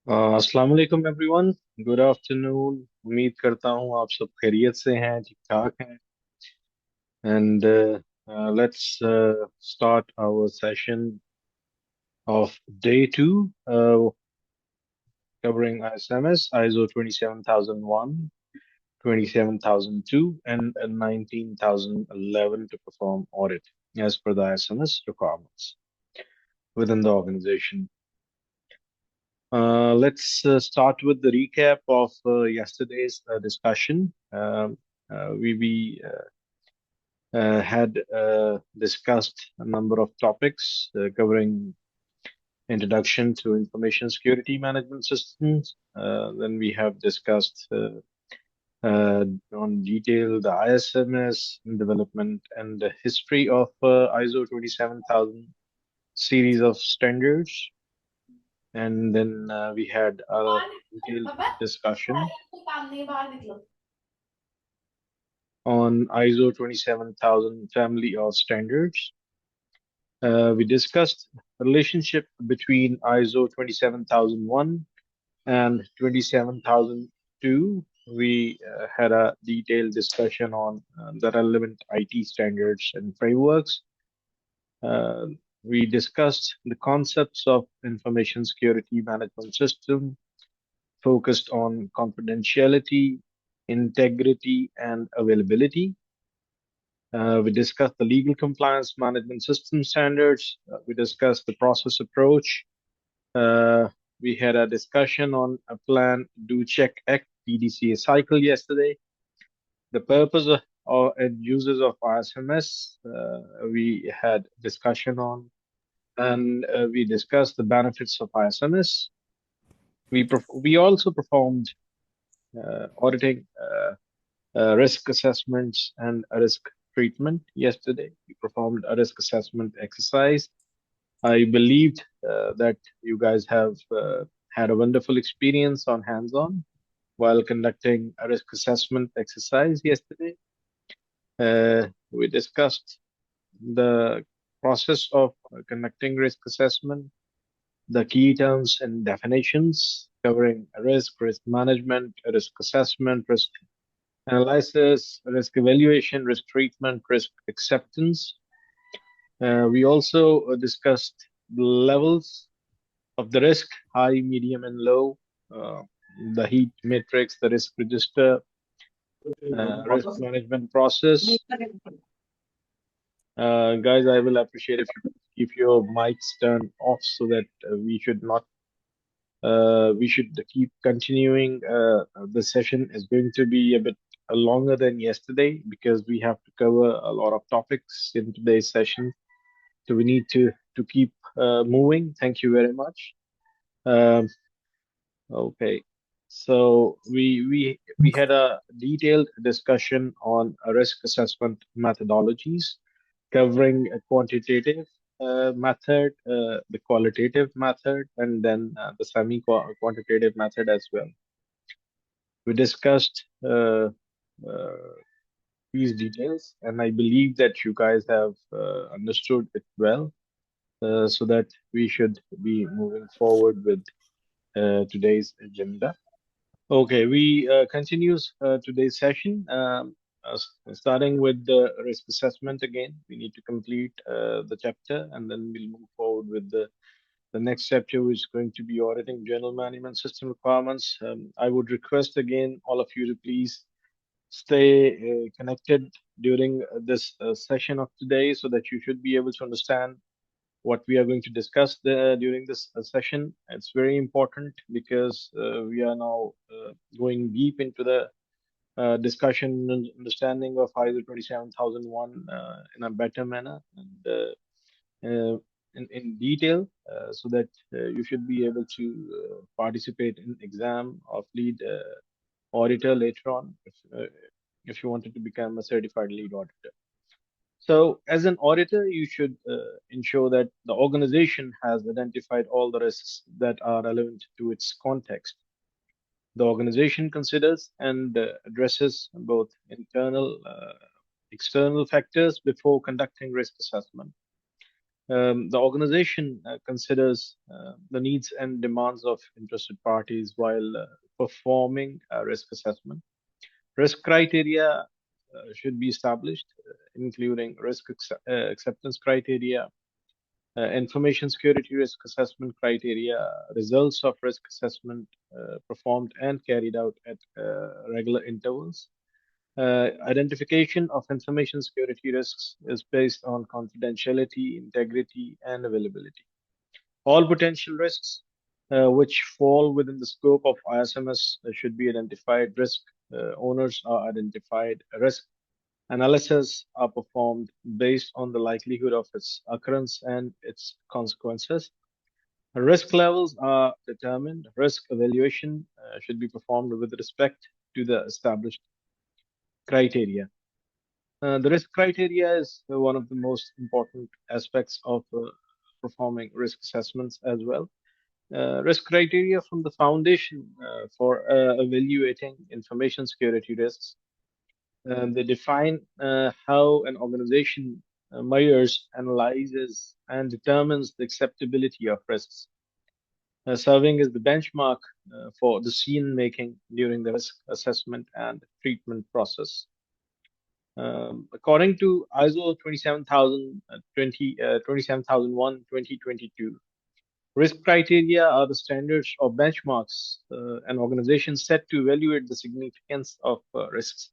अस्सलाम वालेकुम everyone. Good afternoon. उम्मीद करता हूँ आप सब खैरियत से हैं, ठीक ठाक हैं। And let's start our session of day two, covering ISMS, ISO 27001, 27002, and 19011 to perform audit as per the ISMS requirements within the organization. Let's start with the recap of yesterday's discussion. We had discussed a number of topics covering introduction to information security management systems. Then we have discussed on detail the ISMS development and the history of ISO 27000 series of standards. And then we had a detailed discussion on ISO 27000 family of standards. We discussed the relationship between ISO 27001 and 27002. We had a detailed discussion on the relevant IT standards and frameworks. Uh, we discussed the concepts of information security management system focused on confidentiality, integrity, and availability. We discussed the legal compliance management system standards. We discussed the process approach. Uh, we had a discussion on a plan, do, check, act, PDCA cycle yesterday. The purpose and uses of ISMS, we had discussion on, and we discussed the benefits of ISMS. We also performed auditing, risk assessments, and a risk treatment yesterday. We performed a risk assessment exercise. I believed that you guys have had a wonderful experience on hands-on while conducting a risk assessment exercise yesterday. We discussed the process of conducting risk assessment, the key terms and definitions covering risk management, risk assessment, risk analysis, risk evaluation, risk treatment, risk acceptance. We also discussed the levels of the risk, high, medium, and low, uh, the heat matrix, the risk register, risk management process. Guys, I will appreciate if you keep your mics turned off so that we should keep continuing. The session is going to be a bit longer than yesterday because we have to cover a lot of topics in today's session. So we need to keep moving. Thank you very much. Um, okay. So we had a detailed discussion on risk assessment methodologies, covering a quantitative method, the qualitative method, and then the semi-quantitative method as well. We discussed these details, and I believe that you guys have understood it well, so that we should be moving forward with today's agenda. Okay, we continues today's session. Starting with the risk assessment again, we need to complete the chapter, and then we'll move forward with the next chapter, which is going to be auditing general management system requirements. I would request again all of you to please stay connected during this session of today, so that you should be able to understand what we are going to discuss during this session. It's very important because we are now going deep into the discussion and understanding of ISO 27001 in a better manner and in detail, so that you should be able to participate in exam of lead auditor later on if you wanted to become a certified lead auditor. So, as an auditor, you should ensure that the organization has identified all the risks that are relevant to its context. The organization considers and addresses both internal, external factors before conducting risk assessment. The organization considers the needs and demands of interested parties while performing a risk assessment. Risk criteria should be established, including acceptance criteria, information security risk assessment criteria, results of risk assessment performed and carried out at regular intervals. Identification of information security risks is based on confidentiality, integrity, and availability. All potential risks which fall within the scope of ISMS should be identified. Risk owners are identified. Risk analyses are performed based on the likelihood of its occurrence and its consequences. Risk levels are determined. Risk evaluation should be performed with respect to the established criteria. The risk criteria is one of the most important aspects of performing risk assessments as well. Risk criteria from the foundation for evaluating information security risks. They define how an organization measures, analyzes, and determines the acceptability of risks, serving as the benchmark for decision making during the risk assessment and treatment process. According to ISO 27001 risk criteria are the standards or benchmarks an organization set to evaluate the significance of risks.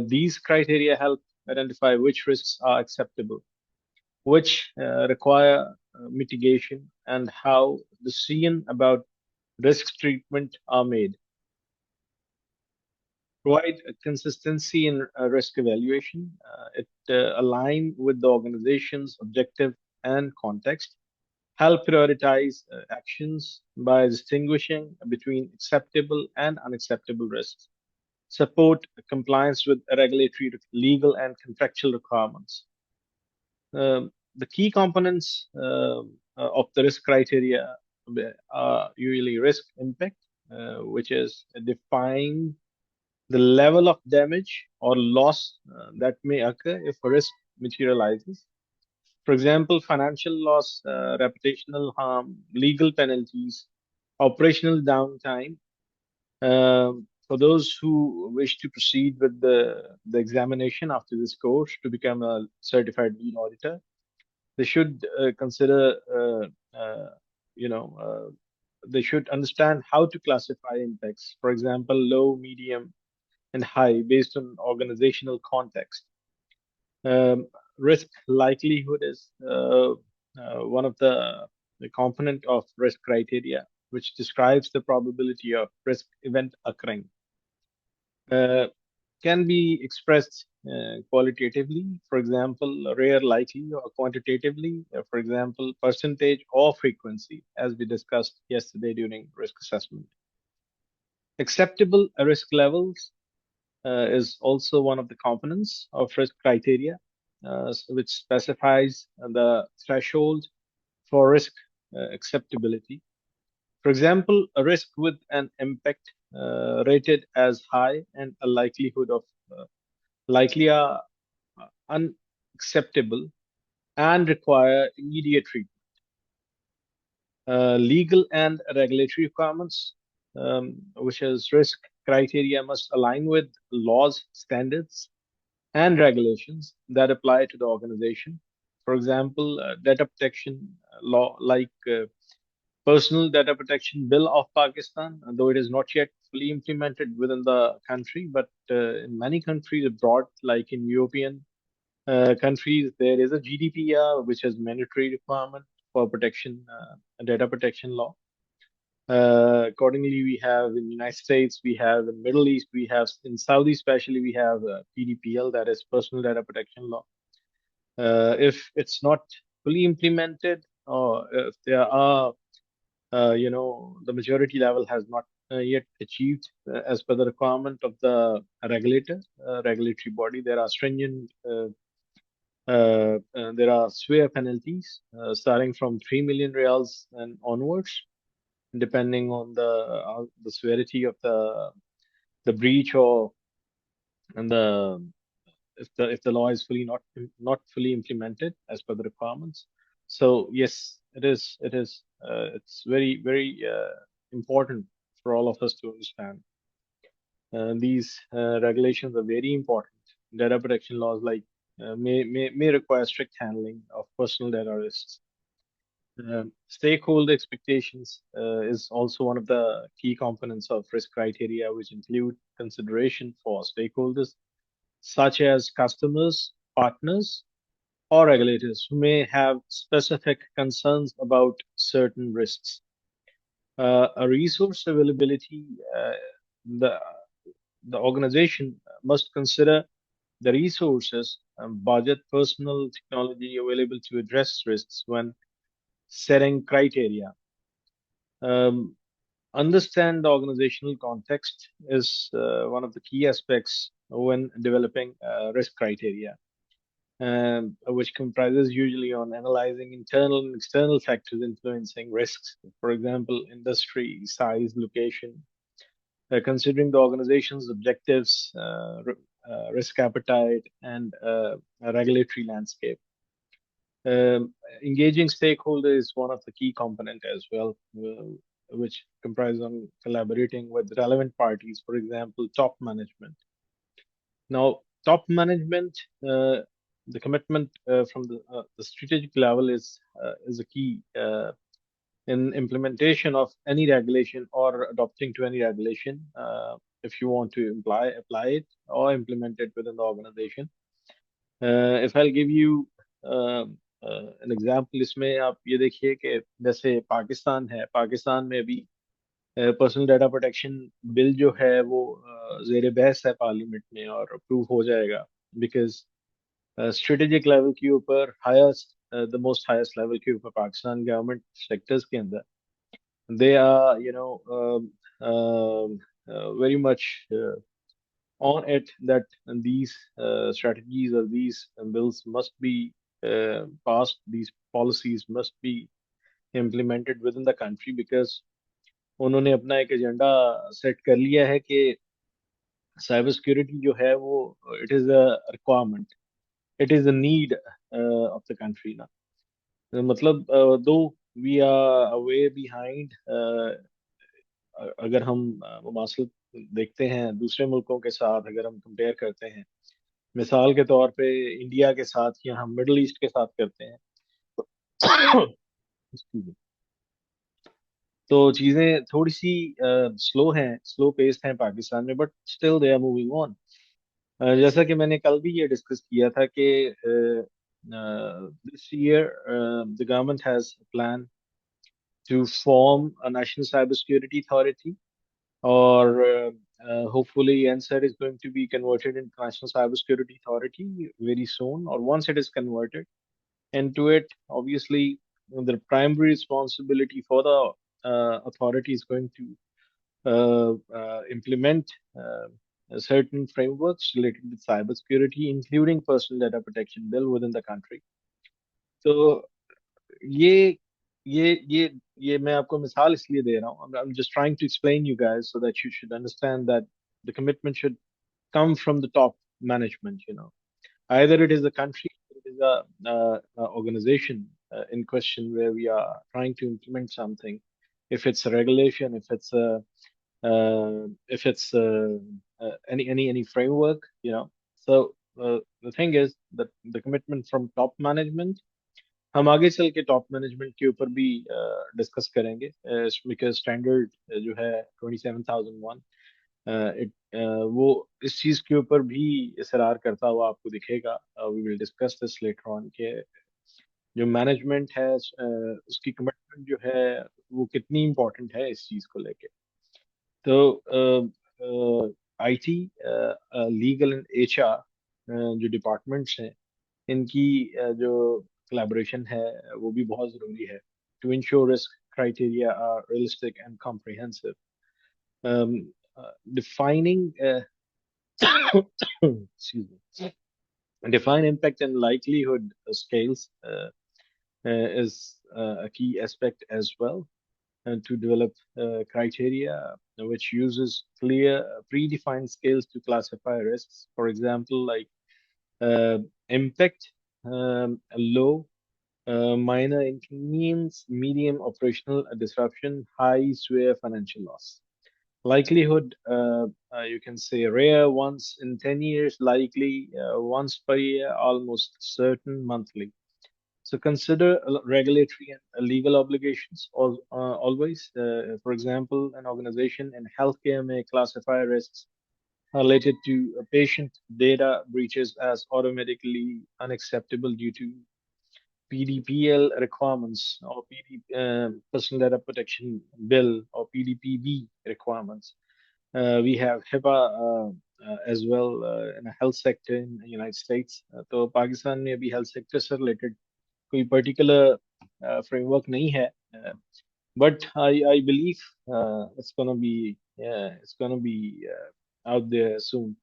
These criteria help identify which risks are acceptable, which require mitigation, and how decisions about risk treatment are made. Provide a consistency in risk evaluation. It align with the organization's objective and context. Help prioritize actions by distinguishing between acceptable and unacceptable risks. Support compliance with regulatory, legal, and contractual requirements. The key components of the risk criteria are usually risk impact, which is defined the level of damage or loss that may occur if a risk materializes. For example, financial loss, reputational harm, legal penalties, operational downtime. For those who wish to proceed with the examination after this course to become a certified lead auditor, they should consider, you know, they should understand how to classify impacts. For example, low, medium, and high based on organizational context. Um, Risk likelihood is one of the component of risk criteria, which describes the probability of risk event occurring. Uh, can be expressed qualitatively, for example, rare, likely, or quantitatively, for example, percentage or frequency, as we discussed yesterday during risk assessment. Acceptable risk levels is also one of the components of risk criteria, which specifies the threshold for risk acceptability. For example, a risk with an impact rated as high and a likelihood of likely are unacceptable and require immediate treatment. Legal and regulatory requirements, which is risk criteria, must align with laws, standards, and regulations that apply to the organization. For example, data protection law like Personal Data Protection Bill of Pakistan, though it is not yet fully implemented within the country, but in many countries abroad, like in European countries, there is a GDPR, which is mandatory requirement for protection, data protection law. Accordingly, we have in the United States, we have in Middle East, we have in Saudi, especially, we have PDPL, that is Personal Data Protection Law. If it's not fully implemented, or if there are, the majority level has not yet achieved as per the requirement of the regulator, regulatory body, there are stringent, there are severe penalties starting from 3 million reals and onwards, depending on the severity of the breach, or and the if the law is fully not fully implemented as per the requirements. So yes, it is. It is. It's very, very important for all of us to understand. These regulations are very important. Data protection laws like may require strict handling of personal data risks. Stakeholder expectations is also one of the key components of risk criteria, which include consideration for stakeholders such as customers, partners, or regulators who may have specific concerns about certain risks. A resource availability, the the organization must consider the resources, budget, personal technology available to address risks when setting criteria. Um, Understand the organizational context is one of the key aspects when developing risk criteria, which comprises usually on analyzing internal and external factors influencing risks. For example, industry, size, location, considering the organization's objectives, risk appetite, and a regulatory landscape. Engaging stakeholders is one of the key component as well, which comprise on collaborating with relevant parties, for example, top management. Now, top management, the commitment from the strategic level is a key in implementation of any regulation or adopting to any regulation. If you want to apply it or implement it within the organization. If I'll give you an example, इसमें आप ये देखिए कि जैसे पाकिस्तान है, पाकिस्तान में अभी personal data protection bill जो है वो जेर बहस है पार्लियामेंट में और अप्रूव हो जाएगा बिकॉज स्ट्रेटेजिक लेवल के ऊपर highest the most highest level के ऊपर पाकिस्तान गवर्नमेंट सेक्टर्स के अंदर they are very much on it that these strategies or these bills must be passed, these policies must be implemented within the country because उन्होंने अपना एक agenda set कर लिया है कि साइबर सिक्योरिटी जो है वो it is a requirement, it is a need of the country ना. मतलब दो वी आर वे बिहाइंड, अगर हम मुमासिल देखते हैं दूसरे मुल्कों के साथ, अगर हम कंपेयर करते हैं मिसाल के तौर पे इंडिया के साथ या हम मिडल ईस्ट के साथ करते हैं Excuse me. तो चीजें थोड़ी सी स्लो हैं, स्लो पेस्ड हैं पाकिस्तान में, but still they are moving on. जैसा कि मैंने कल भी ये डिस्कस किया था कि this year the government has plan to form a national cyber security authority or hopefully NSER is going to be converted into National Cybersecurity Authority very soon, or once it is converted into it, obviously the primary responsibility for the authority is going to implement certain frameworks related with cybersecurity, including personal data protection bill within the country. So ये ये मैं आपको मिसाल इसलिए दे रहा हूँ. I'm just trying to explain you guys so that you should understand that the commitment should come from the top management. Either it is a country, or it is a organization in question where we are trying to implement something. If it's a regulation, if it's any framework. So the thing is that the commitment from top management, हम आगे चल के top management के ऊपर भी discuss करेंगे because standard जो है 27001 इट वो इस चीज के ऊपर भी इसरार करता हुआ आपको दिखेगा. We will discuss this later on के जो मैनेजमेंट है उसकी कमिटमेंट जो है वो कितनी इम्पोर्टेंट है इस चीज को लेके. तो आईटी, लीगल एंड एचआर जो डिपार्टमेंट्स हैं इनकी जो collaboration है वो भी बहुत जरूरी है to ensure risk criteria are realistic and comprehensive. Um, defining excuse me, define impact and likelihood scales is a key aspect as well, and to develop criteria which uses clear predefined scales to classify risks. For example, like impact, low, minor inconvenience, medium operational disruption, high severe financial loss. Likelihood, you can say rare once in 10 years, likely once per year, almost certain monthly. So consider regulatory and legal obligations always. For example, an organization in healthcare may classify risks related to patient data breaches as automatically unacceptable due to PDPL requirements or Personal Data Protection Bill or PDPB requirements. We have HIPAA as well in a health sector in the United States. तो पाकिस्तान में अभी health sector से related कोई particular framework नहीं है. But I believe it's gonna be out there soon.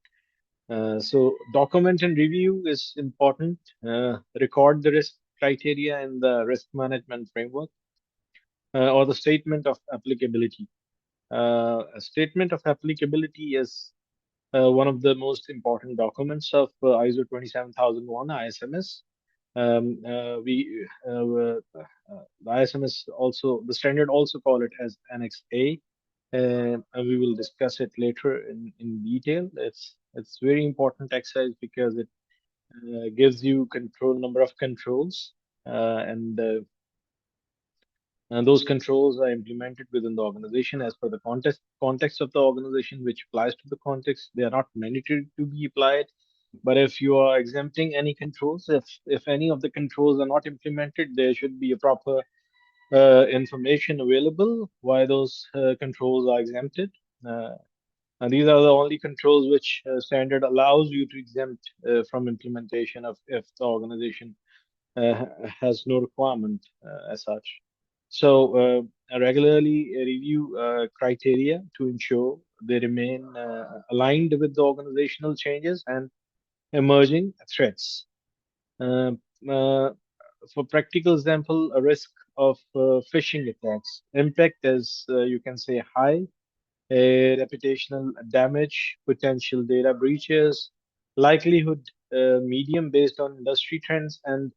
So document and review is important. Record the risk criteria in the risk management framework or the statement of applicability. A statement of applicability is one of the most important documents of ISO 27001 ISMS. The ISMS also, the standard also call it as Annex A. And we will discuss it later in detail. It's very important exercise because it gives you control number of controls, and those controls are implemented within the organization as per the context of the organization, which applies to the context. They are not mandatory to be applied. But if you are exempting any controls, if any of the controls are not implemented, there should be a proper information available why those controls are exempted. Uh, and these are the only controls which standard allows you to exempt from implementation of if the organization has no requirement as such. So regularly review criteria to ensure they remain aligned with the organizational changes and emerging threats. Uh, uh, for practical example, a risk of phishing attacks. Impact is, you can say, high. Reputational damage, potential data breaches, likelihood medium based on industry trends and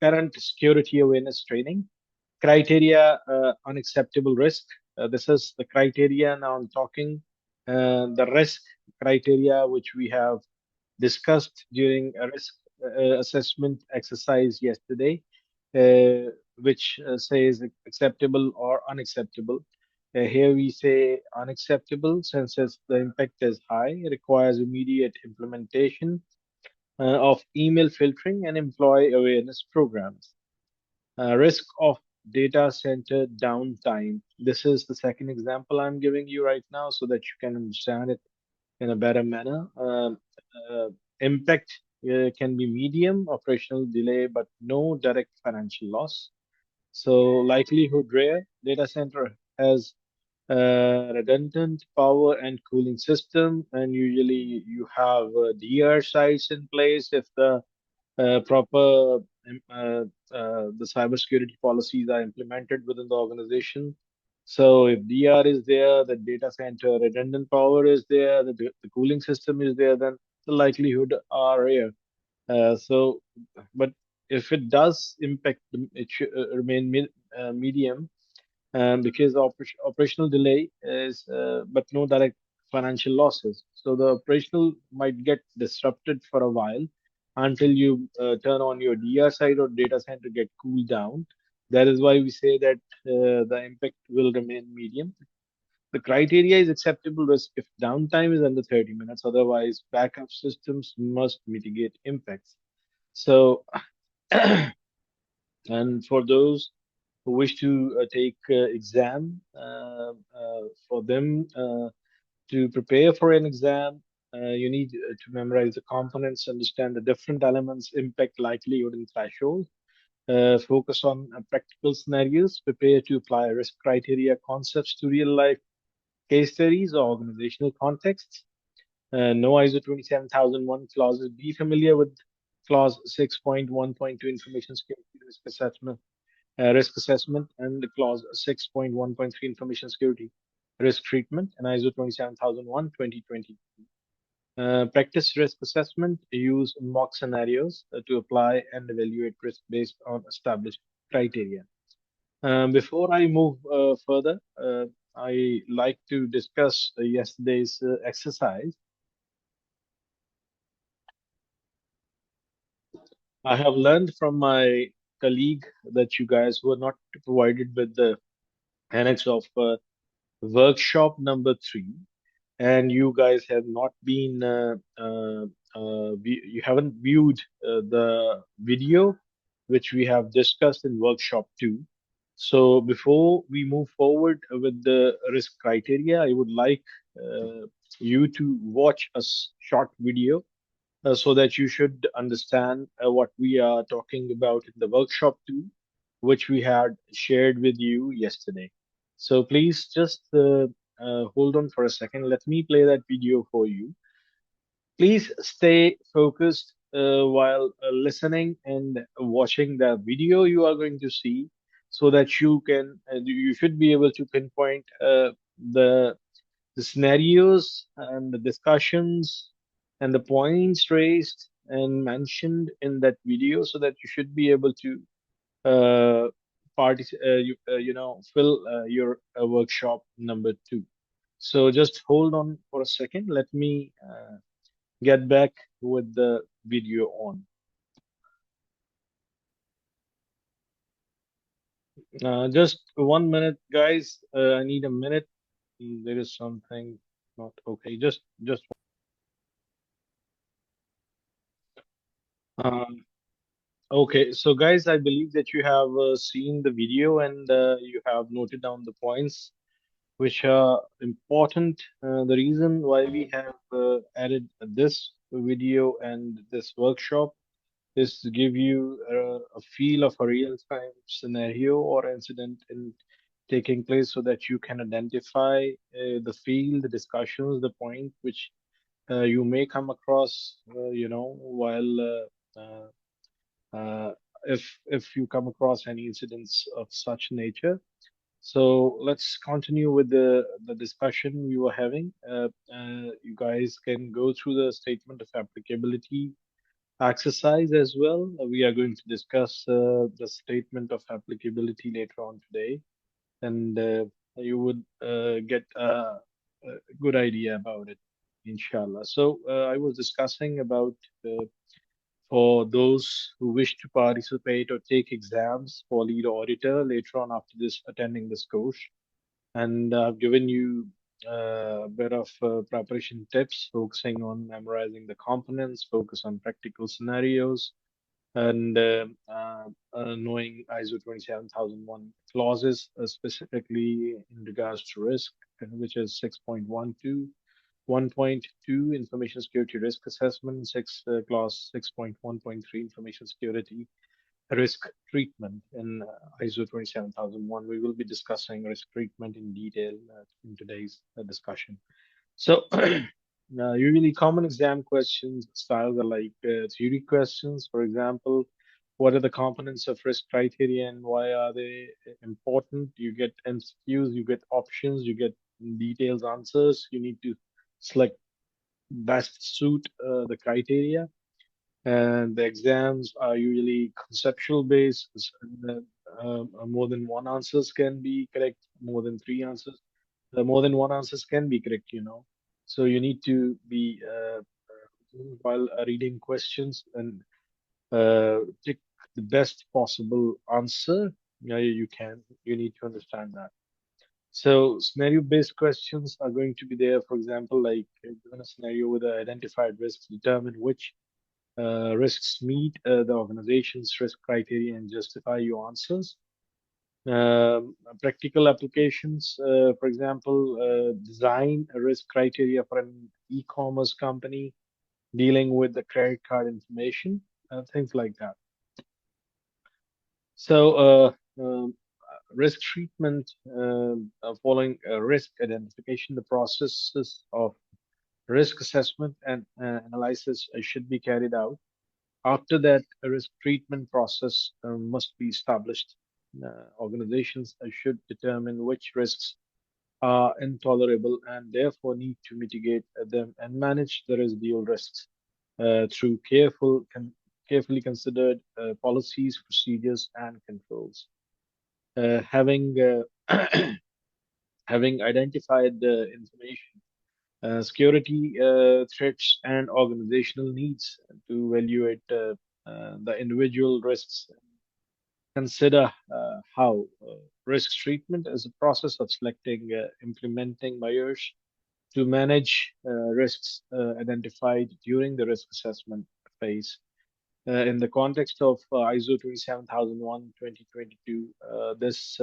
current security awareness training. Criteria, unacceptable risk. This is the criteria now I'm talking. The risk criteria which we have discussed during a risk assessment exercise yesterday, which says acceptable or unacceptable. Here we say unacceptable since the impact is high, requires immediate implementation of email filtering and employee awareness programs. Risk of data center downtime. This is the second example I'm giving you right now so that you can understand it in a better manner. Impact can be medium, operational delay, but no direct financial loss. So likelihood rare. Data center has redundant power and cooling system, and usually you have DR sites in place if the proper the cybersecurity policies are implemented within the organization. So if DR is there, the data center redundant power is there, the cooling system is there, then the likelihood are rare. So, but if it does impact, it should remain medium because operational delay is, but no direct financial losses. So the operational might get disrupted for a while until you turn on your DR side or data center get cooled down. That is why we say that the impact will remain medium. The criteria is acceptable risk if downtime is under 30 minutes. Otherwise, backup systems must mitigate impacts. So, and for those who wish to take exam for them to prepare for an exam you need to memorize the components, understand the different elements, impact, likelihood, and threshold. Focus on practical scenarios, prepare to apply risk criteria concepts to real life case studies or organizational contexts. No ISO 27001 clauses. Be familiar with clause 6.1.2 information security risk assessment, and clause 6.1.3 information security risk treatment, and ISO 27001 2020. Practice risk assessment, use mock scenarios to apply and evaluate risk based on established criteria. Before I move further, I like to discuss yesterday's exercise. I have learned from my colleague that you guys were not provided with the annex of workshop number 3, and you guys have not been you haven't viewed the video which we have discussed in workshop 2. So before we move forward with the risk criteria, I would like you to watch a short video so that you should understand what we are talking about in the workshop 2, which we had shared with you yesterday. So please just hold on for a second. Let me play that video for you. Please stay focused while listening and watching the video you are going to see, so that you should be able to pinpoint the the scenarios and the discussions and the points raised and mentioned in that video, so that you should be able to uh, fill your workshop number 2. So just hold on for a second. Let me get back with the video on. Just 1 minute, guys. I need a minute. There is something not okay. Just. Um, Okay, so guys, I believe that you have seen the video and you have noted down the points which are important. The reason why we have added this video and this workshop is to give you a feel of a real-time scenario or incident in taking place, so that you can identify the field, the discussions, the point which you may come across, while uh, if you come across any incidents of such nature. So let's continue with the discussion we were having. You guys can go through the statement of applicability exercise as well. We are going to discuss the statement of applicability later on today, and you would get a good idea about it, inshallah. So I was discussing about uh, for those who wish to participate or take exams for lead auditor later on after this attending this course. And I've given you a bit of preparation tips, focusing on memorizing the components, focus on practical scenarios, and knowing ISO 27001 clauses, specifically in regards to risk, which is 6.12. 1.2 Information Security Risk Assessment, Clause 6.1.3 Information Security Risk Treatment in ISO 27001. We will be discussing risk treatment in detail in today's discussion. So, usually common exam questions styles are like theory questions. For example, what are the components of risk criteria and why are they important? You get MCQs, you get options, you get details answers. You need to select best suit the criteria. And the exams are usually conceptual based. More than one answers can be correct, more than three answers. More than one answers can be correct. So you need to be, while reading questions, and pick the best possible answer. Yeah, you can. You need to understand that. So scenario-based questions are going to be there. For example, like given a scenario with identified risks, determine which risks meet the organization's risk criteria and justify your answers. Practical applications, for example, design a risk criteria for an e-commerce company dealing with the credit card information, things like that. So, risk treatment, following risk identification, the processes of risk assessment and analysis should be carried out. After that, a risk treatment process must be established. Organizations should determine which risks are intolerable and therefore need to mitigate them and manage the residual risks through carefully considered policies, procedures, and controls. Having having identified the information, security threats, and organizational needs to evaluate the individual risks, consider how risk treatment is a process of selecting, implementing measures to manage risks identified during the risk assessment phase. In the context of ISO 27001 2022, this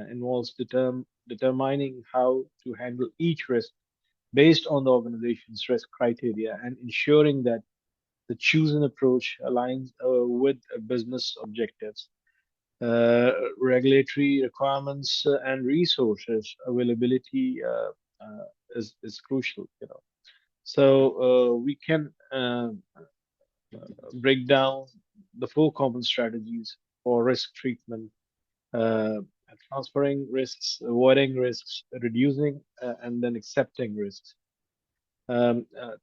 involves determining how to handle each risk based on the organization's risk criteria and ensuring that the chosen approach aligns with business objectives, regulatory requirements, and resources availability is crucial. So we can break down the four common strategies for risk treatment: uh, transferring risks, avoiding risks, reducing, and then accepting risks.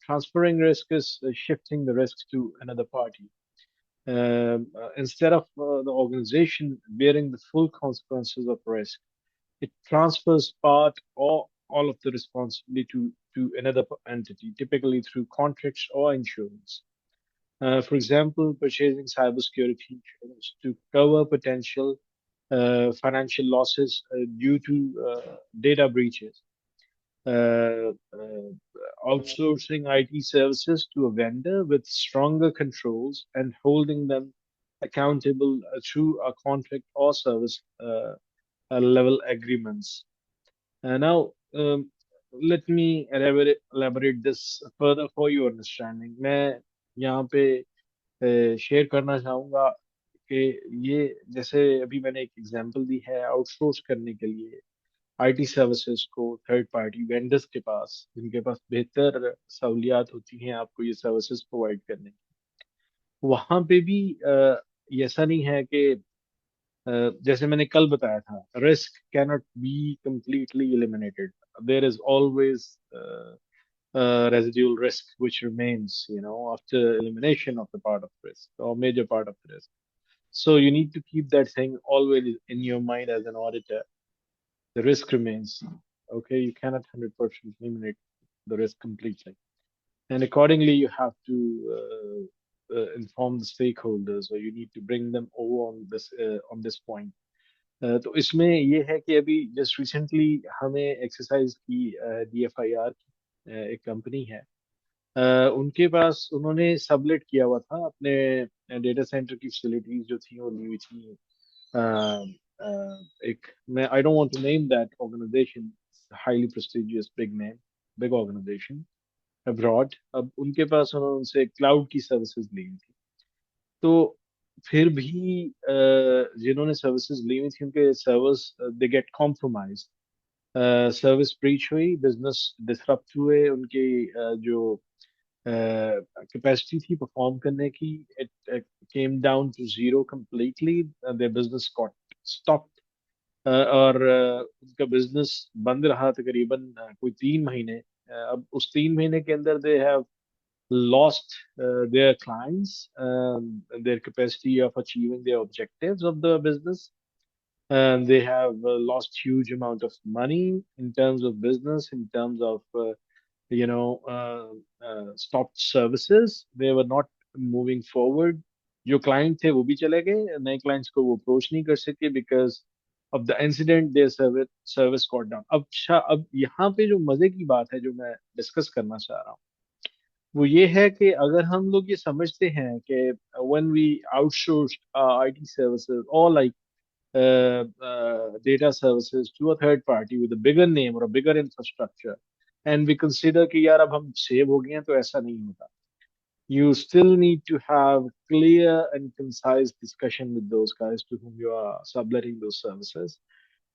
Transferring risk is shifting the risks to another party. Instead of the organization bearing the full consequences of risk, it transfers part or all of the responsibility to another entity, typically through contracts or insurance. For example, purchasing cybersecurity insurance to cover potential financial losses due to data breaches, outsourcing IT services to a vendor with stronger controls and holding them accountable through a contract or service level agreements. Now, let me elaborate this further for your understanding. मैं यहाँ पे share करना चाहूँगा कि ये जैसे अभी मैंने एक एग्जांपल दी है आउटसोर्स करने के लिए आईटी सर्विसेज को थर्ड पार्टी वेंडर्स के पास, जिनके पास बेहतर सहूलियात होती हैं आपको ये सर्विसेज प्रोवाइड करने की। वहां पे भी ये ऐसा नहीं है कि जैसे मैंने कल बताया था, risk cannot be completely eliminated. There is always residual risk which remains, after elimination of the part of risk or major part of the risk. So you need to keep that thing always in your mind as an auditor. The risk remains. Okay, you cannot 100% eliminate the risk completely. And accordingly, you have to inform the stakeholders, or you need to bring them over on this point. तो इसमें ये है कि अभी just recently हमें exercise की DFIR की एक कंपनी है। उनके पास उन्होंने सबलेट किया हुआ था अपने डेटा सेंटर की फैसिलिटीज जो थी वो ली हुई थी। एक मैं I don't want to name that organization, highly prestigious big organization abroad. अब उनके पास उन्होंने उनसे क्लाउड की सर्विसेज ली हुई थी। तो फिर भी जिन्होंने सर्विसेज ली हुई थी उनके servers they get compromise, service breach हुई, बिजनेस डिसरप्ट हुए, उनके जो कैपेसिटी थी परफॉर्म करने की, it came down to zero completely, their business got stopped. और उनका बिजनेस बंद रहा तकरीबन कोई 3 महीने। अब उस 3 महीने के अंदर they have lost their clients, their capacity of achieving their objectives of the business, and they have lost huge amount of money in terms of business, in terms of stopped services. They were not moving forward. जो client थे वो भी चले गए, नए clients को वो approach नहीं कर सके because of the incident, their service got down. अब यहाँ पे जो मजे की बात है जो मैं डिस्कस करना चाह रहा हूँ वो ये है कि अगर हम लोग ये समझते हैं कि when we outsource IT services or like data services to a third party with a bigger name or a bigger infrastructure, and we consider कि यार अब हम सेव हो गए हैं, तो ऐसा नहीं होता। You still need to have clear and concise discussion with those guys to whom you are subletting those services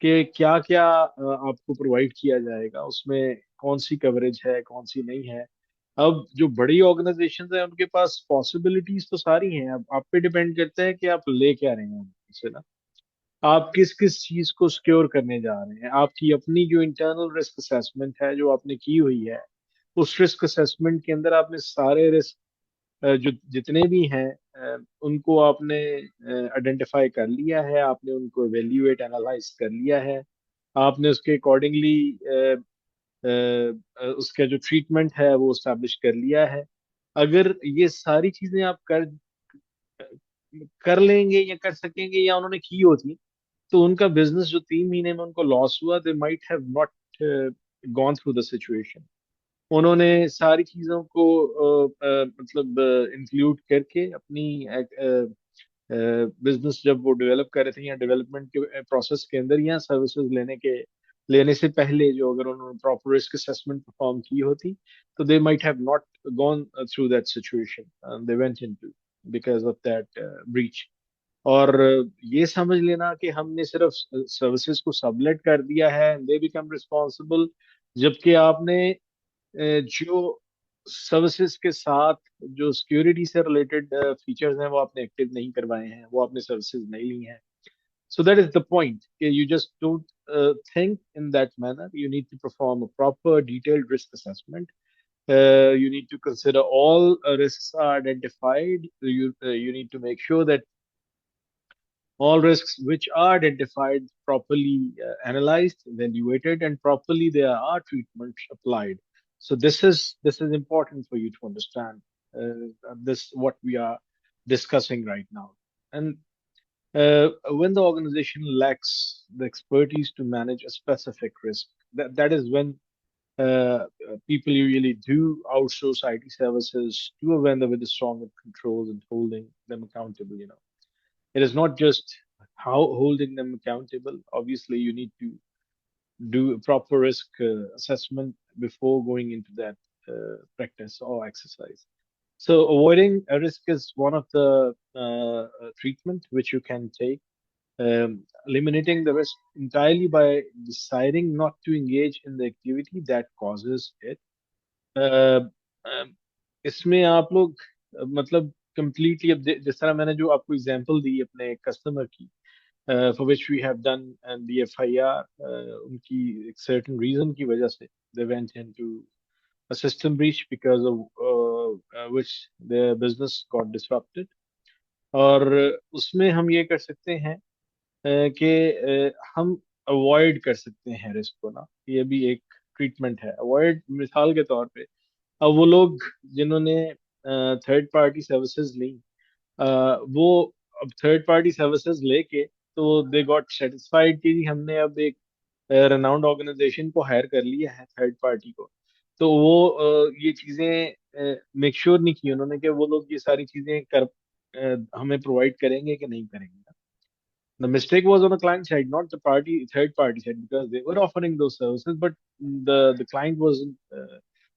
कि क्या क्या आपको प्रोवाइड किया जाएगा, उसमें कौन सी कवरेज है, कौन सी नहीं है। अब जो बड़ी ऑर्गेनाइजेशंस हैं उनके पास पॉसिबिलिटीज तो सारी हैं, अब आप पे डिपेंड करता है कि आप ले क्या रहे हैं उनसे ना। आप किस किस चीज को सिक्योर करने जा रहे हैं, आपकी अपनी जो इंटरनल रिस्क असेसमेंट है जो आपने की हुई है, उस रिस्क असेसमेंट के अंदर आपने सारे रिस्क जो जितने भी हैं उनको आपने आइडेंटिफाई कर लिया है, आपने उनको एवेल्यूएट एनालाइज कर लिया है, आपने उसके अकॉर्डिंगली उसका जो ट्रीटमेंट है वो स्टैब्लिश कर लिया है। अगर ये सारी चीजें आप कर लेंगे या कर सकेंगे या उन्होंने की होती, तो उनका बिजनेस जो 3 महीने में उनको लॉस हुआ, they might have not gone through the situation. उन्होंने सारी चीजों को मतलब इंक्लूड करके अपनी बिजनेस जब वो डेवलप कर रहे थे या डेवलपमेंट के प्रोसेस के अंदर या सर्विसेज लेने से पहले, जो अगर उन्होंने प्रॉपर रिस्क असेसमेंट परफॉर्म की होती, तो they might have not gone through that situation they went into because of that breach. और ये समझ लेना कि हमने सिर्फ सर्विसेज को सबलेट कर दिया है, दे बिकम रिस्पॉन्सिबल, जबकि आपने जो सर्विसेज के साथ जो सिक्योरिटी से रिलेटेड फीचर्स हैं वो आपने एक्टिव नहीं करवाए हैं, वो आपने सर्विसेज नहीं ली हैं। So that is the point कि you just don't think in that manner. You need to perform a proper detailed risk assessment. You need to consider all risks are identified. You need to make sure that all risks which are identified properly analyzed, evaluated, and properly there are treatments applied. So this is important for you to understand. This what we are discussing right now. And when the organization lacks the expertise to manage a specific risk, that is when people usually do outsource IT services to a vendor with stronger controls and holding them accountable. It is not just how holding them accountable. Obviously, you need to do a proper risk assessment before going into that practice or exercise. So, avoiding a risk is one of the treatment which you can take. Eliminating the risk entirely by deciding not to engage in the activity that causes it. uh, um, इसमें आप लोग मतलब completely, अब जिस तरह मैंने जो आपको एग्जांपल दी अपने कस्टमर की, for which we have done and the FIR, उनकी एक certain reason की वजह से they went into a system breach because of which their business got disrupted. और उसमें हम ये कर सकते हैं कि हम अवॉइड कर सकते हैं रिस्क को ना, ये भी एक ट्रीटमेंट है। अवॉइड मिसाल के तौर पे, अब वो लोग जिन्होंने थर्ड पार्टी सर्विसेज ली, अ, वो अब थर्ड पार्टी सर्विसेज लेके तो दे गॉट सेटिस्फाइड कि जी हमने अब एक रेनाउंड ऑर्गेनाइजेशन को हायर कर लिया है थर्ड पार्टी को, तो वो ये चीजें मेक श्योर नहीं की उन्होंने कि वो लोग ये सारी चीजें हमें प्रोवाइड करेंगे कि नहीं करेंगे। The mistake was on the client side, not the third party side, because they were offering those services, but the client wasn't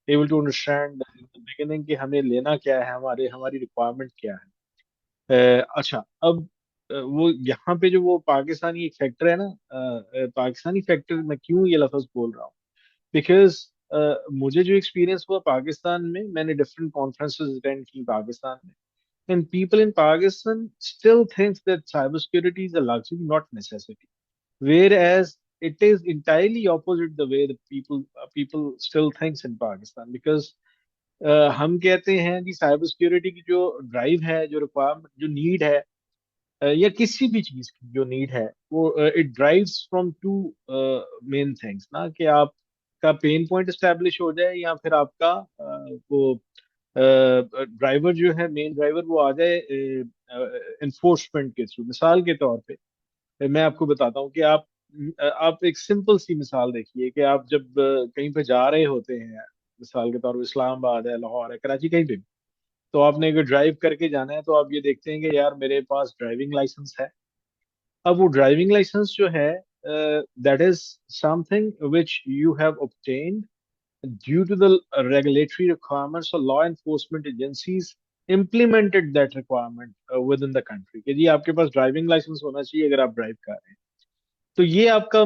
able to understand in the beginning कि हमें लेना क्या है, हमारे हमारी रिक्वायरमेंट क्या है। अच्छा, अब वो यहाँ पे जो वो पाकिस्तानी एक फैक्टर है ना, पाकिस्तानी फैक्टर मैं क्यों ये लफ्ज बोल रहा हूँ, बिकॉज मुझे जो एक्सपीरियंस हुआ पाकिस्तान में, मैंने डिफरेंट कॉन्फ्रेंसेस अटेंड की पाकिस्तान में, and people in Pakistan still thinks that cybersecurity is a luxury, not necessity. Whereas it is entirely opposite the way the people still thinks in Pakistan, because हम कहते हैं कि cyber security की जो drive है, जो रिक्वायरमेंट, जो need है, या किसी भी चीज की जो नीड है, वो it drives from two main things ना, कि आपका पेन पॉइंट एस्टेब्लिश हो जाए या फिर आपका वो ड्राइवर जो है, मेन ड्राइवर वो आ जाए इन्फोर्समेंट के थ्रू। मिसाल के तौर पे मैं आपको बताता हूँ कि आप एक सिंपल सी मिसाल देखिए कि आप जब कहीं पे जा रहे होते हैं, मिसाल के तौर पे इस्लामाबाद है, लाहौर है, कराची, कहीं पे भी, तो आपने अगर ड्राइव करके जाना है तो आप ये देखते हैं कि यार मेरे पास ड्राइविंग लाइसेंस है। अब वो ड्राइविंग लाइसेंस जो है, that is something which you have obtained due to the regulatory requirements, so law enforcement agencies implemented that requirement within the country कि जी आपके पास ड्राइविंग लाइसेंस होना चाहिए अगर आप ड्राइव कर रहे हैं। तो ये आपका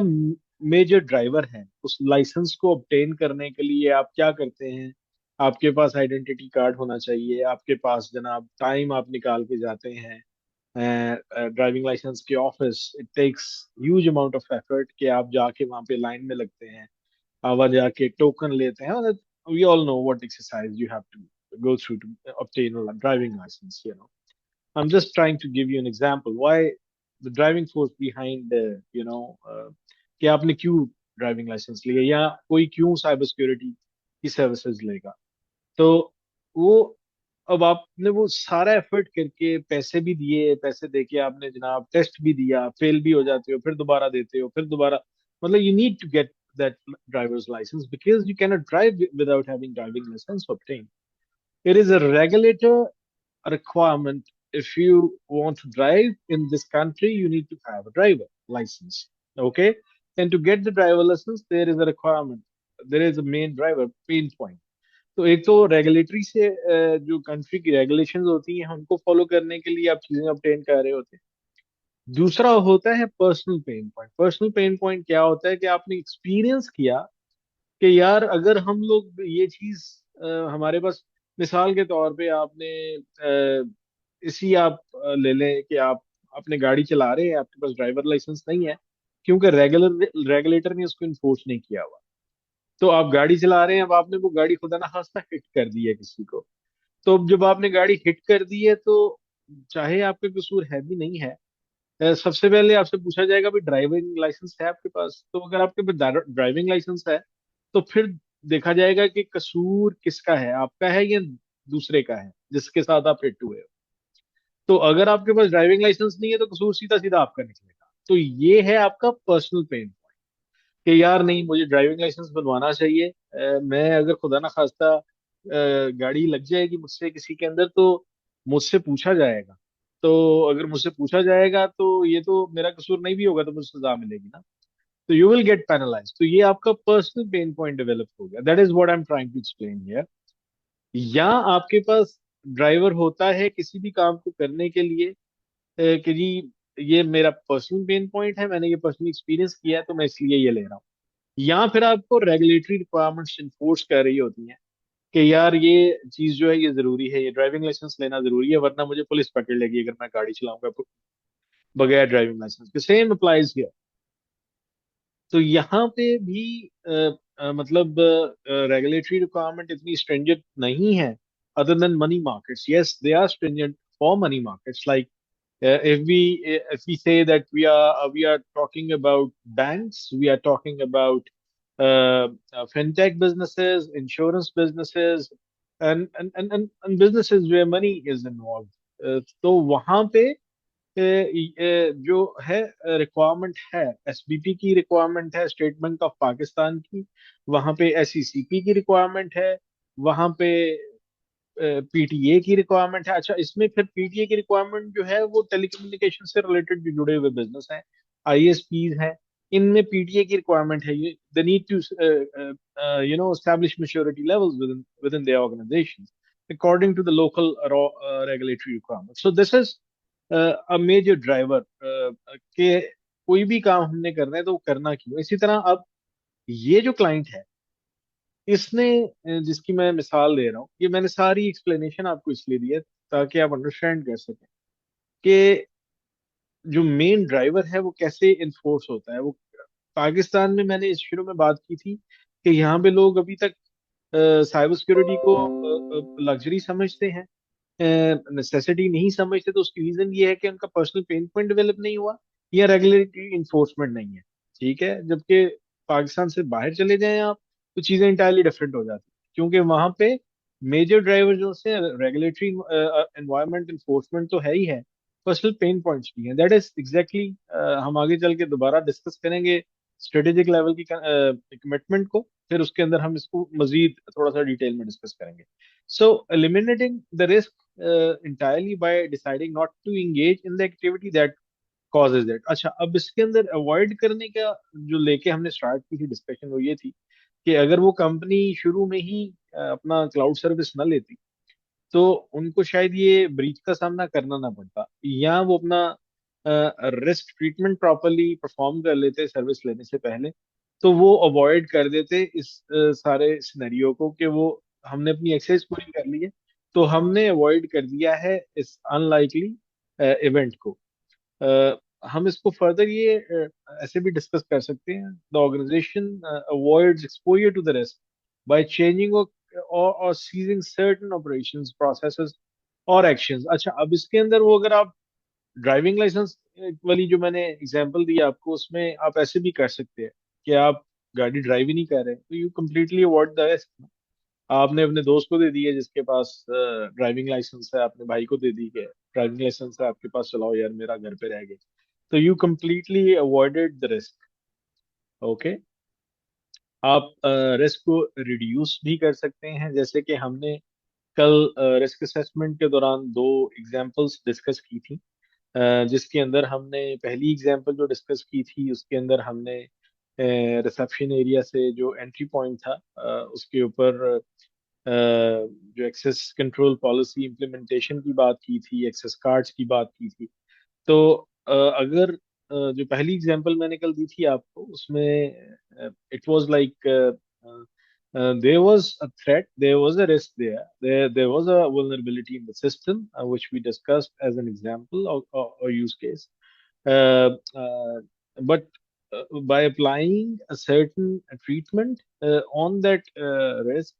मेजर ड्राइवर है। उस लाइसेंस को obtain करने के लिए आप क्या करते हैं, आपके पास आइडेंटिटी कार्ड होना चाहिए, आपके पास जनाब टाइम आप निकाल के जाते हैं, ड्राइविंग लाइसेंस के ऑफिस, it takes huge amount of effort कि आप जाके वहां पे लाइन में लगते हैं, आवाज जाके टोकन लेते हैं. We all know what exercise you have to go through to obtain a driving license, you know. I'm just trying to give you an example why the driving force behind कि आपने क्यों driving licence लिया या कोई क्यों cyber security की services लेगा. तो वो, अब आपने वो सारा एफर्ट करके पैसे भी दिए, पैसे देके आपने जनाब टेस्ट भी दिया, फेल भी हो जाते हो, फिर दोबारा देते हो, फिर दोबारा, मतलब you need to get that driver's licence because you cannot drive without having driving licence obtained. It is a regulator requirement. If you want to drive in this country, you need to have a driver license. Okay? And to get the driver license, there is a requirement. There is a main driver pain point. तो एक तो regulatory से जो country की regulations होती हैं उनको follow करने के लिए आप चीजें ऑब्टेन कर रहे होते हैं. दूसरा होता है personal pain point. Personal pain point क्या होता है कि आपने एक्सपीरियंस किया कि यार अगर हम लोग ये चीज हमारे पास, मिसाल के तौर पे आपने इसी आप ले लें कि आप अपने गाड़ी चला रहे हैं, आपके पास ड्राइवर लाइसेंस नहीं है क्योंकि रेगुलेटर ने उसको इन्फोर्स नहीं किया हुआ. तो आप गाड़ी चला रहे हैं, अब आपने वो गाड़ी खुदा ना खास्ता हिट कर दी है किसी को. तो अब जब आपने गाड़ी हिट कर दी है तो चाहे आपका कसूर है भी नहीं है, सबसे पहले आपसे पूछा जाएगा भाई ड्राइविंग लाइसेंस है आपके पास. तो अगर आपके पास ड्राइविंग लाइसेंस है तो फिर देखा जाएगा कि कसूर किसका है, आपका है या दूसरे का है जिसके साथ आप हिट हुए हो. तो अगर आपके पास ड्राइविंग लाइसेंस नहीं है तो कसूर सीधा सीधा आपका निकलेगा. तो ये है आपका पर्सनल पेन कि यार नहीं, मुझे ड्राइविंग लाइसेंस बनवाना चाहिए. मैं अगर खुदा ना खास्ता गाड़ी लग जाएगी मुझसे किसी के अंदर तो मुझसे पूछा जाएगा. तो अगर मुझसे पूछा जाएगा तो ये तो मेरा कसूर नहीं भी होगा तो मुझे सजा मिलेगी ना. तो यू विल गेट पेनलाइज. तो ये आपका पर्सनल पेन पॉइंट डेवलप हो गया. That is what I am trying to explain here. या आपके पास ड्राइवर होता है किसी भी काम को करने के लिए, कि जी ये मेरा पर्सनल पेन पॉइंट है, मैंने ये पर्सनल एक्सपीरियंस किया है तो मैं इसलिए ये ले रहा हूँ. या फिर आपको रेगुलेटरी रिक्वायरमेंट्स इन्फोर्स कर रही होती हैं कि यार ये चीज जो है ये जरूरी है, ये ड्राइविंग लाइसेंस लेना जरूरी है वरना मुझे पुलिस पकड़ लेगी अगर मैं गाड़ी चलाऊंगा बगैर ड्राइविंग लाइसेंस के. Same applies here. तो यहाँ पे भी मतलब रेगुलेटरी रिक्वायरमेंट इतनी स्ट्रिंजेंट नहीं है. Other than money markets, yes they are stringent for money markets. Like if we say that we are talking about banks, we are talking about fintech businesses, insurance businesses, and businesses where money is involved. तो वहां पे जो है requirement है, SBP की requirement है, state bank of Pakistan की, वहां पे एसईसीपी की रिक्वायरमेंट है, वहां पे पीटीए की रिक्वायरमेंट है. अच्छा, इसमें फिर पीटीए की रिक्वायरमेंट जो है वो टेलीकम्युनिकेशन से रिलेटेड जो जुड़े हुए बिजनेस हैं, आईएसपीज हैं, इनमें पीटीए की रिक्वायरमेंट है. They need to establish maturity levels within their organizations according to the local regulatory requirements. So this is a major driver के कोई भी काम हमने करना है तो वो करना क्यों. इसी तरह अब ये जो क्लाइंट है इसने जिसकी मैं मिसाल दे रहा हूँ, ये मैंने सारी एक्सप्लेनेशन आपको इसलिए दी है ताकि आप अंडरस्टैंड कर सकें कि जो मेन ड्राइवर है वो कैसे इन्फोर्स होता है. वो पाकिस्तान में मैंने इस शुरू में बात की थी कि यहाँ पे लोग अभी तक साइबर सिक्योरिटी को लग्जरी समझते हैं, नेसेसिटी नहीं समझते. तो उसकी रीजन ये है कि उनका पर्सनल पेन पॉइंट डेवलप नहीं हुआ या रेगुलेटरी इन्फोर्समेंट नहीं है. ठीक है, जबकि पाकिस्तान से बाहर चले जाएं आप तो चीजें इंटायरली डिफरेंट हो जाती हैं क्योंकि वहां पे मेजर ड्राइवर जो से रेगुलेटरी एनवायरमेंट इन्फोर्समेंट तो है ही है, पर्सनल पेन पॉइंट्स भी हैं. दैट इज एग्जैक्टली हम आगे चल के दोबारा डिस्कस करेंगे स्ट्रेटेजिक लेवल की कमिटमेंट को, फिर उसके अंदर हम इसको मजीद थोड़ा सा डिटेल में डिस्कस करेंगे. So eliminating the risk entirely by deciding not to engage in the activity that causes it. अच्छा, अब इसके अंदर अवॉइड करने का जो लेके हमने स्टार्ट की थी डिस्कशन वो ये थी कि अगर वो कंपनी शुरू में ही अपना क्लाउड सर्विस न लेती तो उनको शायद ये ब्रीच का सामना करना ना पड़ता, या वो अपना रिस्क ट्रीटमेंट प्रॉपरली परफॉर्म कर लेते सर्विस लेने से पहले. तो वो अवॉइड कर देते इस सारे सिनेरियो को कि वो हमने अपनी एक्सरसाइज पूरी कर ली है तो हमने अवॉइड कर दिया है इस अनलाइकली इवेंट को। अ, हम इसको फर्दर ये ऐसे भी डिस्कस कर सकते हैं, the organization avoids exposure to the risk by changing और सीजिंग सर्टेन ऑपरेशंस प्रोसेसेस और एक्शंस। अच्छा, अब इसके अंदर वो अगर आप ड्राइविंग लाइसेंस वाली जो मैंने एग्जांपल दी आपको, उसमें आप ऐसे भी कर सकते हैं कि आप गाड़ी ड्राइव ही नहीं कर रहे, तो you completely avoid the risk. आपने अपने दोस्त को दे दी है जिसके पास ड्राइविंग लाइसेंस है, अपने भाई को दे दी है ड्राइविंग लाइसेंस है आपके पास, चलाओ यार मेरा घर पे रह गया। तो you completely avoided the risk. Okay. आप रिस्क को रिड्यूस भी कर सकते हैं, जैसे कि हमने कल रिस्क असेसमेंट के दौरान दो एग्जांपल्स डिस्कस की थी। जिसके अंदर हमने पहली एग्जांपल जो डिस्कस की थी उसके अंदर हमने रिसेप्शन एरिया से जो एंट्री पॉइंट था उसके ऊपर जो एक्सेस कंट्रोल पॉलिसी इम्प्लीमेंटेशन की बात की थी, एक्सेस कार्ड्स की बात की थी। तो अगर जो पहली एग्जांपल मैंने कल दी थी आपको, उसमें it was like there was a threat, there was a risk there was a vulnerability in the system, which we discussed as an example or use case. Uh, uh, but by applying a certain treatment on that risk,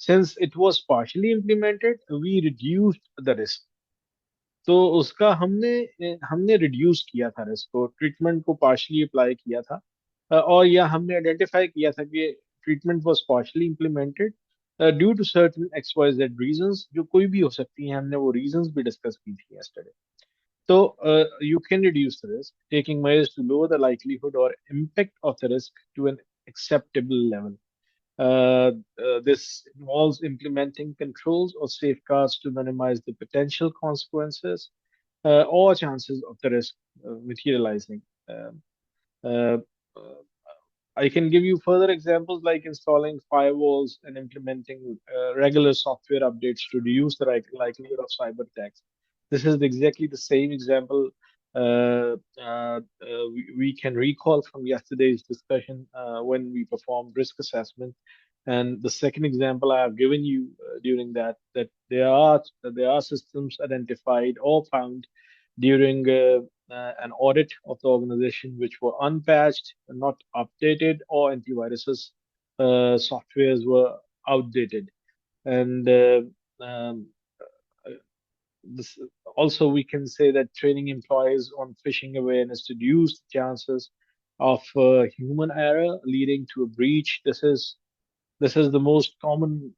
since it was partially implemented, we reduced the risk. तो उसका हमने reduce किया था risk को, treatment को partially apply किया था। और या हमने आइडेंटिफाई किया था कि treatment was partially implemented due to certain X Y Z reasons, जो कोई भी हो सकती हैं, हमने वो रीजंस भी डिस्कस की थी yesterday. So you can reduce the risk, taking measures to lower the likelihood or impact of the risk to an acceptable level. This involves implementing controls or safeguards to minimize the potential consequences or chances of the risk materializing. Um, uh, uh, I can give you further examples like installing firewalls and implementing regular software updates to reduce the likelihood of cyber attacks. This is exactly the same example we can recall from yesterday's discussion when we performed risk assessment. And the second example I have given you during that there are systems identified or found during an audit of the organization which were unpatched, not updated, or antiviruses softwares were outdated. And um, uh, this, also, we can say that training employees on phishing awareness to reduce the chances of human error leading to a breach. This is the most common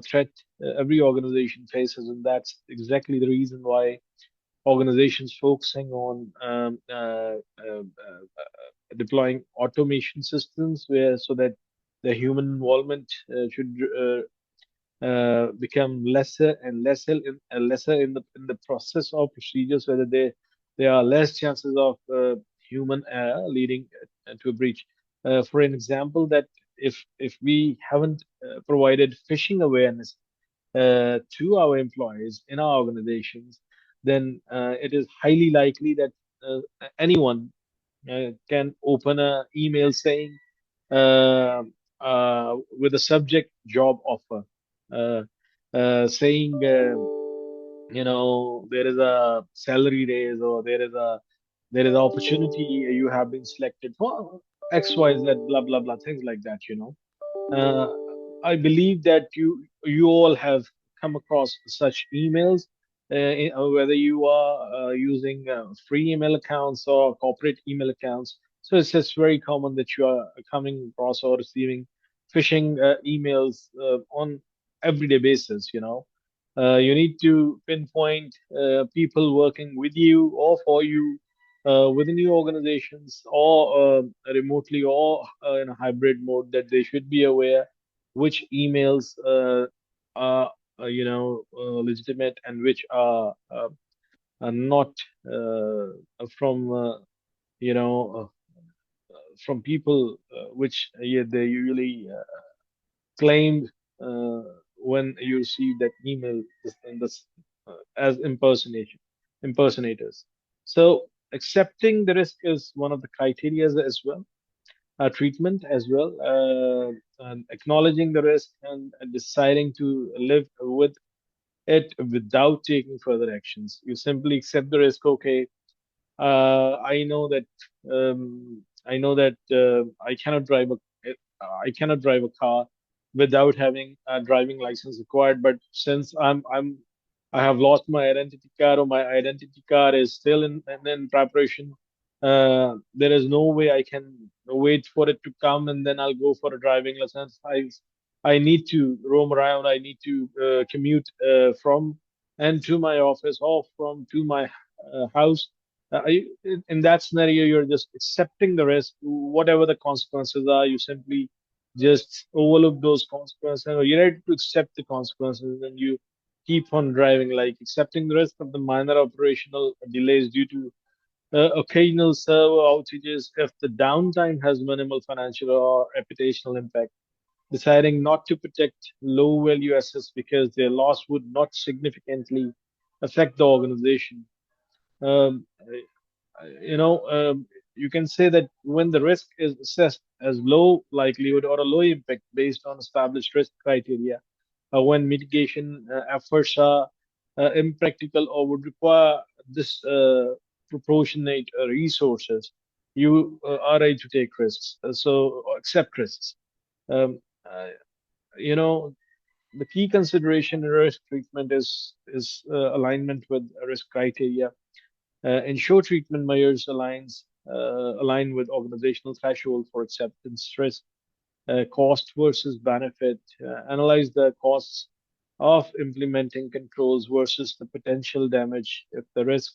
threat every organization faces, and that's exactly the reason why organizations focusing on deploying automation systems where so that the human involvement should become lesser in the process of procedures, whether there are less chances of human error leading to a breach. For an example, that if we haven't provided phishing awareness to our employees in our organizations, then it is highly likely that anyone can open an email saying with a subject job offer, uh, saying there is a salary raise, or there is opportunity, you have been selected for XYZ, blah blah blah, things like that. uh, I believe that you all have come across such emails, whether you are using free email accounts or corporate email accounts. So it's just very common that you are coming across or receiving phishing emails on everyday basis. You need to pinpoint people working with you or for you within your organizations, or remotely, or in a hybrid mode, that they should be aware which emails are legitimate, and which are not from you know from people which yeah, they usually claimed when you receive that email in this as impersonators. So accepting the risk is one of the criteria as well, treatment as well, and acknowledging the risk and deciding to live with it without taking further actions. You simply accept the risk. Okay, I know that I cannot drive a car without having a driving license required. But since I have lost my identity card, or my identity card is still in preparation, there is no way I can wait for it to come and then I'll go for a driving license. I need to roam around. I need to commute from and to my office, or from to my house. In that scenario, you're just accepting the risk, whatever the consequences are. You simply just overlook those consequences, or you're ready to accept the consequences, and you keep on driving, like accepting the risk of the minor operational delays due to occasional server outages if the downtime has minimal financial or reputational impact. Deciding not to protect low value assets because their loss would not significantly affect the organization. Um, you can say that when the risk is assessed as low likelihood or a low impact based on established risk criteria, when mitigation efforts are impractical or would require this proportionate resources, you are ready to take risks. Or accept risks. Um, uh, you know, the key consideration in risk treatment is alignment with risk criteria. Ensure treatment measures align with organizational threshold for acceptance risk, cost versus benefit. Analyze the costs of implementing controls versus the potential damage if the risk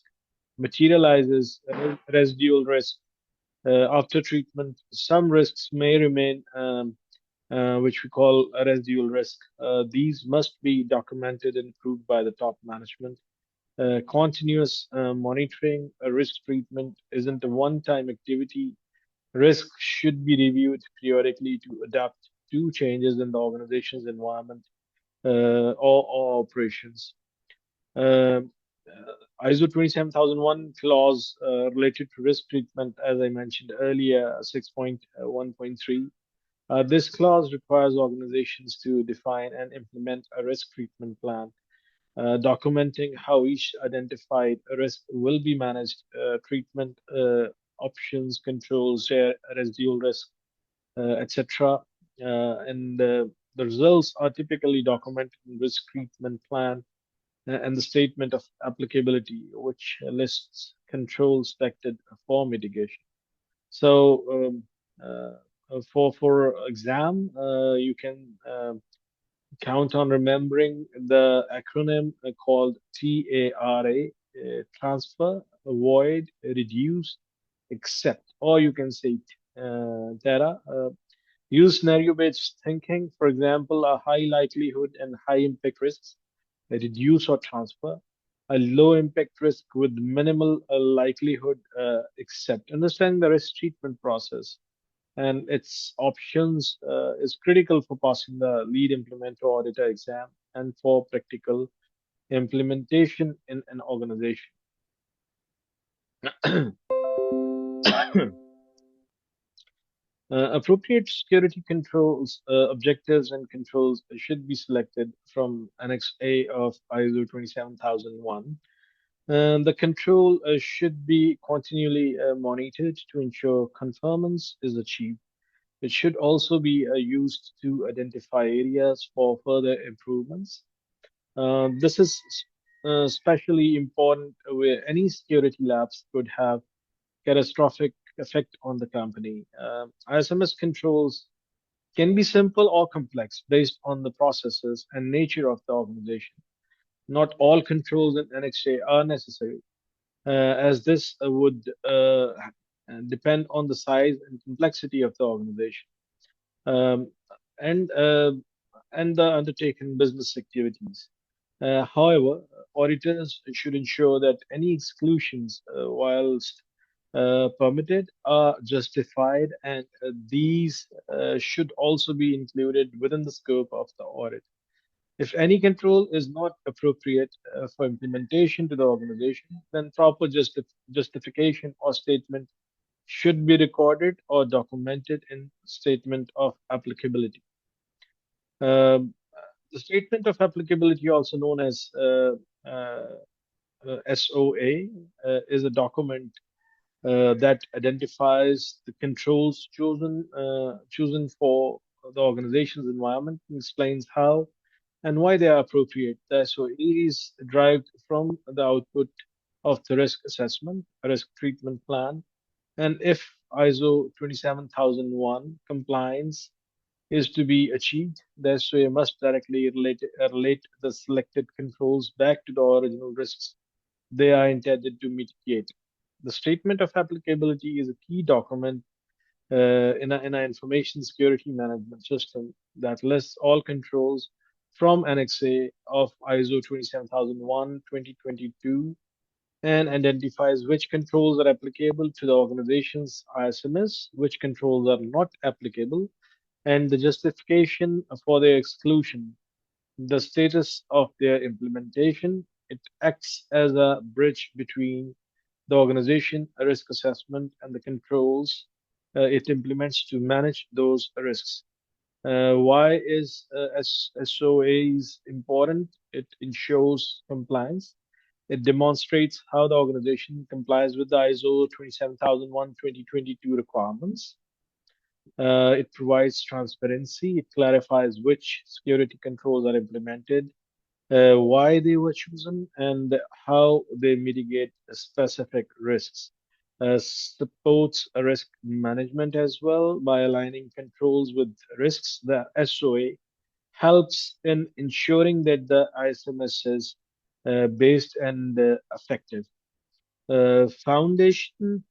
materializes. Residual risk after treatment. Some risks may remain, which we call a residual risk. These must be documented and approved by the top management. Continuous monitoring, risk treatment isn't a one-time activity. Risk should be reviewed periodically to adapt to changes in the organization's environment or operations. Um, ISO 27001 clause related to risk treatment, as I mentioned earlier, 6.1.3. This clause requires organizations to define and implement a risk treatment plan, documenting how each identified risk will be managed, treatment options, controls, share, residual risk, etc. And the results are typically documented in risk treatment plan and the statement of applicability, which lists controls selected for mitigation. So for exam, you can count on remembering the acronym called TARA, transfer, avoid, reduce, accept, or you can say TARA. Use scenario-based thinking, for example, a high likelihood and high impact risks, reduce or transfer, a low impact risk with minimal likelihood, accept. Understanding the risk treatment process and its options is critical for passing the lead implementer auditor exam and for practical implementation in an organization. Appropriate security controls, objectives, and controls should be selected from Annex A of ISO 27001. The control should be continually monitored to ensure conformance is achieved. It should also be used to identify areas for further improvements. This is especially important where any security lapse could have catastrophic effect on the company. ISMS controls can be simple or complex based on the processes and nature of the organization. Not all controls in NXA are necessary, as this would depend on the size and complexity of the organization, um, and uh, and the undertaken business activities. However, auditors should ensure that any exclusions, whilst permitted, are justified, and these should also be included within the scope of the audit. If any control is not appropriate for implementation to the organization, then proper justification or statement should be recorded or documented in statement of applicability. Um, The statement of applicability, also known as uh, SOA, is a document that identifies the controls chosen for the organization's environment and explains how and why they are appropriate. The SOA is derived from the output of the risk assessment, a risk treatment plan, and if ISO 27001 compliance is to be achieved, the SOA must directly relate the selected controls back to the original risks they are intended to mitigate. The statement of applicability is a key document in an information security management system that lists all controls from Annex A of ISO 27001 2022 and identifies which controls are applicable to the organization's ISMS, which controls are not applicable, and the justification for their exclusion, the status of their implementation. It acts as a bridge between the organization risk assessment and the controls it implements to manage those risks. Why is SOAs important? It ensures compliance. It demonstrates how the organization complies with the ISO 27001:2022 requirements. It provides transparency. It clarifies which security controls are implemented, why they were chosen, and how they mitigate specific risks. Supports risk management as well by aligning controls with risks. The SOA helps in ensuring that the ISMS is based and effective. Foundation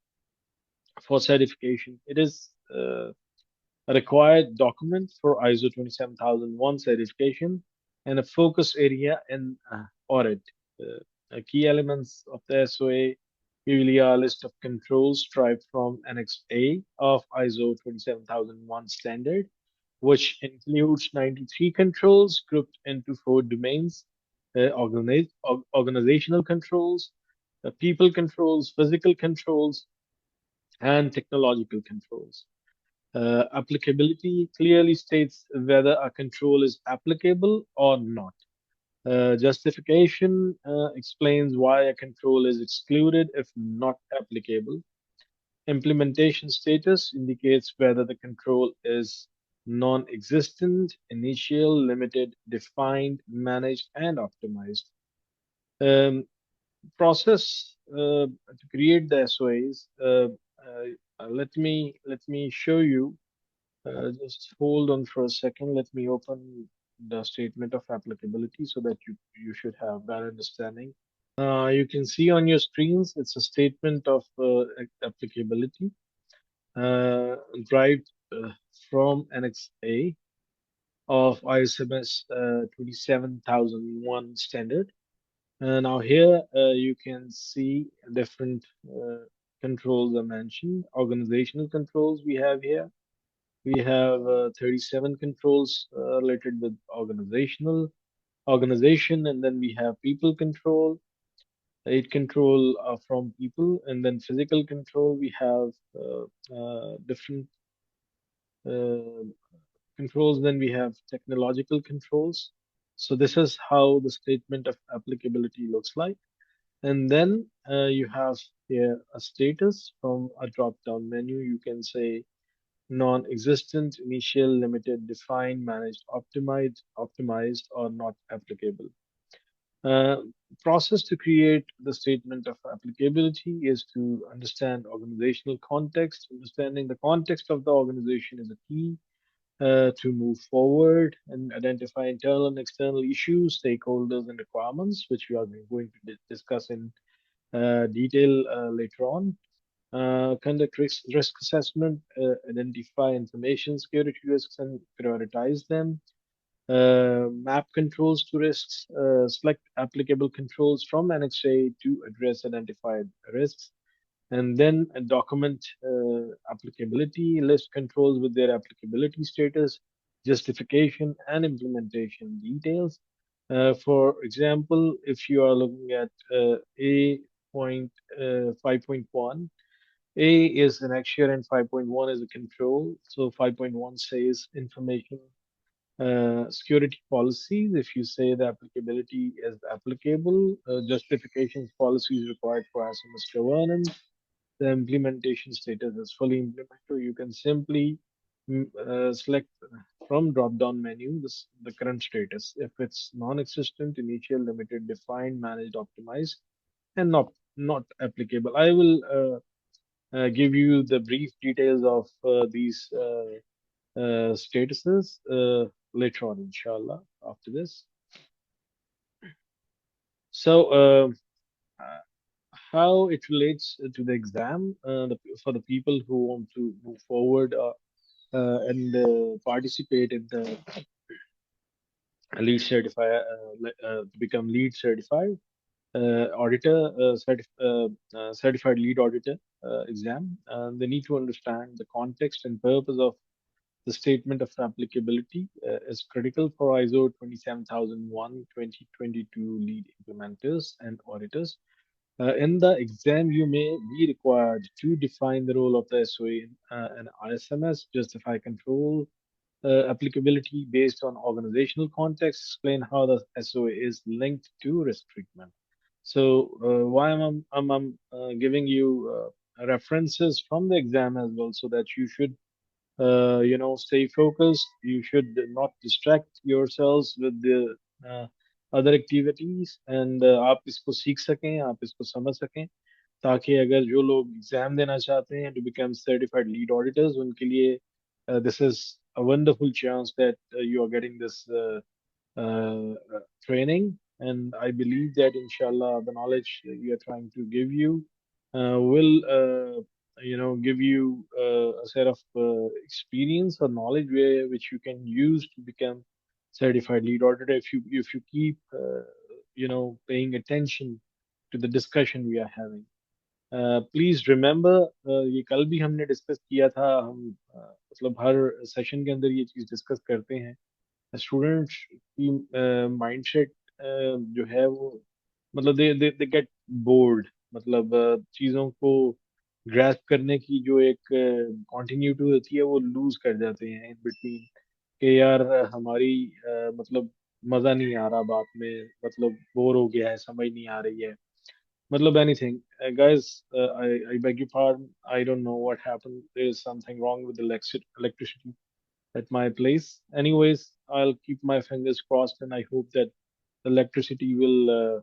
for certification. It is a required document for ISO 27001 certification and a focus area in audit. Key elements of the SOA usually are a list of controls derived from Annex A of ISO 27001 standard, which includes 93 controls grouped into four domains: organizational controls, people controls, physical controls, and technological controls. Applicability clearly states whether a control is applicable or not. Justification explains why a control is excluded if not applicable. Implementation status indicates whether the control is non-existent, initial, limited, defined, managed, and optimized. Um, Process to create the SOAs. Let me show you. Just hold on for a second. Let me open the statement of applicability so that you should have better understanding. You can see on your screens, it's a statement of applicability derived from Annex A of ISMS 27001 standard. Now here you can see different controls are mentioned. Organizational controls we have here. We have 37 controls related with organization, and then we have people control, eight control from people, and then physical control. We have different uh, controls. Then we have technological controls. So this is how the statement of applicability looks like. And then you have here a status from a drop-down menu. You can say non-existent, initial, limited, defined, managed, optimized, or not applicable. Uh, Process to create the statement of applicability is to understand organizational context. Understanding the context of the organization is a key to move forward and identify internal and external issues, stakeholders, and requirements, which we are going to discuss in detail later on. Conduct risk assessment, identify information security risks and prioritize them. Map controls to risks, select applicable controls from Annex A to address identified risks, and then document applicability, list controls with their applicability status, justification, and implementation details. For example, if you are looking at A point 5.1, A is an action and 5.1 is a control. So 5.1 says information Security policies, if you say the applicability is applicable, justifications policies required for SMS governance, the implementation status is fully implemented. You can simply select from drop-down menu the current status. If it's non-existent, initial, limited, defined, managed, optimized, and not applicable. I will give you the brief details of these statuses later on, inshallah, after this. So, uh, how it relates to the exam for the people who want to move forward and participate in the lead certified to become lead certified auditor, certified lead auditor exam. They need to understand the context and purpose of the statement of applicability is critical for ISO 27001 2022 lead implementers and auditors. In the exam, you may be required to define the role of the SOA and ISMS, justify control applicability based on organizational context, explain how the SOA is linked to risk treatment. So, why I'm giving you references from the exam as well, so that you should stay focused. You should not distract yourselves with the other activities, and आप इसको सीख सकें, आप इसको समझ सकें, ताकि अगर जो लोग एग्जाम देना चाहते हैं to become certified lead auditors, उनके लिए this is a wonderful chance that you are getting this training. And I believe that, inshallah, the knowledge that we are trying to give you will, give you a set of experience or knowledge which you can use to become certified lead auditor if you keep, paying attention to the discussion we are having. Please remember ये कल भी हमने discuss किया था हम मतलब हर session के अंदर ये चीज डिस्कस करते हैं स्टूडेंट्स की माइंडसेट जो है वो मतलब दे गेट बोर्ड मतलब चीजों को ग्रैस्प करने की जो एक कॉन्टिन्यूटी होती है वो लूज कर जाते हैं इन बिटवीन कि यार हमारी मतलब मजा नहीं आ रहा बात में मतलब बोर हो गया है समझ नहीं आ रही है मतलब anything. Guys, I beg your pardon. I don't know what happened. There is something wrong with the electricity at my place. Anyways, I'll keep my fingers crossed and I hope that the electricity will